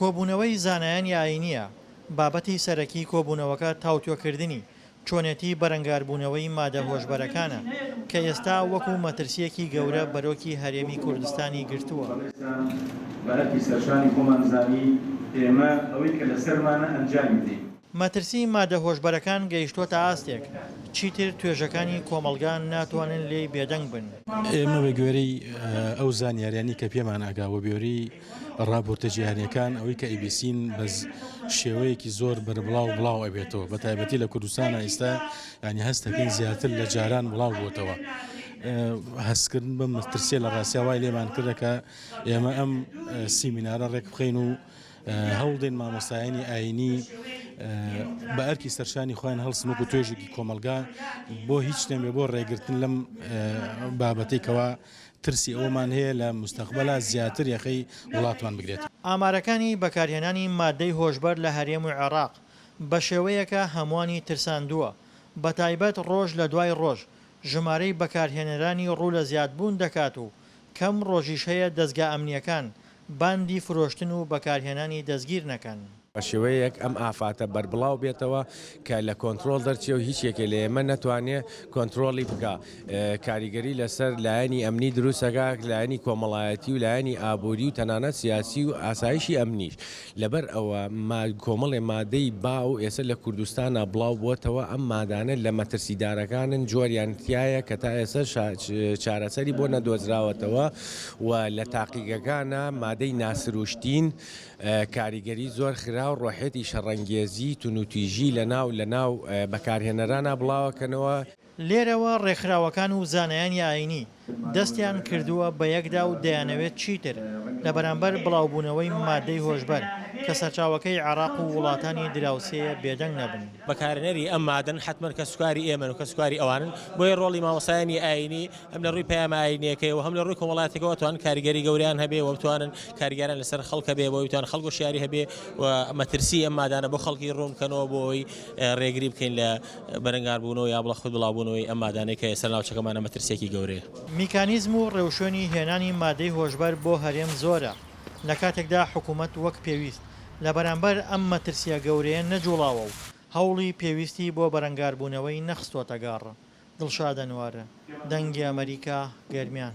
کۆبوونەوەی زانایانی ئاینیە بابەتی سەرەکی کۆبوونەوەکە تاوتوێکردنی چۆنێتی بەرەنگاربوونەوەی مادە هۆشبەرەکانە کە ئێستا وەکو مەترسیەکی گەورە بەرۆکی هەرێمی کوردستانی گرتووە. بەرەکی سەرشانی خۆمانزانی ئێمە ئەوەی کە لەسەرمانە ئەنجامی بدەین. مەترسی مادە هۆشبەرەکان گەیشتۆتە ئاستێک چیتر توێژەکانی کۆمەلگان ناتوانن لێی بێدەنگ بن. ئێمە بە گوێرەی ئەو زانیاریانی کە پێمان ئاگاوە بێوری ڕاپۆرتە جیهانیەکان ئەوەی کە ئیبیسین بەس شێوەیەکی زۆر بڵاو ئەبێتەوە بە تایبەتی لە کوردستانە ئێستا ینی هەستەکەین زیاتر لە جاران بڵاو بووتەوە. هەستکردن بە مەترسیە لە ڕاستیاوای لێمان کردەکە ئێمە ئەم سیمینارە ڕێک بخەین و هەوڵدێن مامۆستایانی ئاینی بە ئەرکی سەرشانی خۆیان هەڵسمک و توێژێکی کۆمەلگا بۆ هیچ نەمێ بۆ ڕێگرتن لەم بابەتێکەوە ترسی ئەومان هەیە لە مستەقبەلا زیاتر یەخەی وڵاتمان بگرێت. ئامارەکانی بەکارهێنانی مادەی هۆشبەر لە هەرێم و عێراق بە شێوەیەکە هەمووانی ترساندووە. بە تایبەت ڕۆژ لە دوای ڕۆژ ژمارەی بەکارهێنەرانی ڕوو لە زیادبوون دەکات و کەم ڕۆژیش هەیە دەستگا ئەمنیەکان باندی فرۆشتن و بەکارهێنانی دەستگیر نەکەن. بە شێوەیەک ئەم ئافاتە بەربڵاو بێتەوە کە لە کۆنتترۆل دەرچێ و هیچ یەکێ لە ئێمە نەتوانێت کۆنتترۆلی بکە. کاریگەری لەسەر لایەنی ئەمنی دروستەکە، لایەنی کۆمەڵایەتی و لایەنی ئابووری و تەنانەت سیاسی و ئاسایشی ئەمنیش. لەبەر ئەوە کۆمەڵێ مادەی با و ئێستا لە کوردستانە بڵاو بووتەوە ئەم مادانە لە مەترسیدارەکانن جۆریانتیایە کە تا ئێستا چارەسەری بۆ نەدۆزراوەتەوە و لە تاقیگەکانە مادەی ناسروشتین کاریگەری زۆر خرا و ڕۆحێتی شەڕەنگێزی تونوتیژی لە ناو بەکارهێنەرانە بڵاوەکەنەوە. لێرەوە ڕێکخراوەکان و زانایانی ئاینی دەستیان کردووە بە یەکدا و دەیانەوێت چیتر لە بەرامبەر بڵاوبوونەوەی مادەی هۆشبەر کە سەرچاوەکەی عێراق و وڵاتانی دراوسەیە بێدەنگ نەبن. بەکارهێنەری ئەم مادەن حتمەن کە سوکاری ئێمە و کە سوکاری ئەوانن بۆیە ڕۆڵی مامۆستایانی ئاینی هەم لە ڕووی پەیامە ئاینیەکەی و هەم لە ڕووی کۆمەڵایەتەکەەوە توان کاریگەری گەوریان هەبێ و بتوانن کاریگەران لەسەر خەڵکە بێ بۆ بتوان خەڵک و شیاری هەبێ و مەترسی ئەم مادانە بۆ خەڵکی ڕوونکەنەوە بۆی ڕێگری بکەین لە بەرەنگاربوونەوە یا بڵە خود بڵاوبوونەوەی ئەم مادانەی کە ئێستا ناوچەکەمانە مەترسێکی گەورەیە. میکانیزم و ڕێوشێنی هێنانی مادەی هۆشبەر بۆ هەرێم زۆرە لە کاتێکدا حکوومەت وەک پێویست لە بەرامبەر ئەم مەترسیە گەورەیە نەجوڵاوە و هەوڵی پێویستی بۆ بەرەنگاربوونەوەی نەخستۆتە گاڕ. دڵشاد ئەنوارە، دەنگی ئەمریکا، گەرمیان.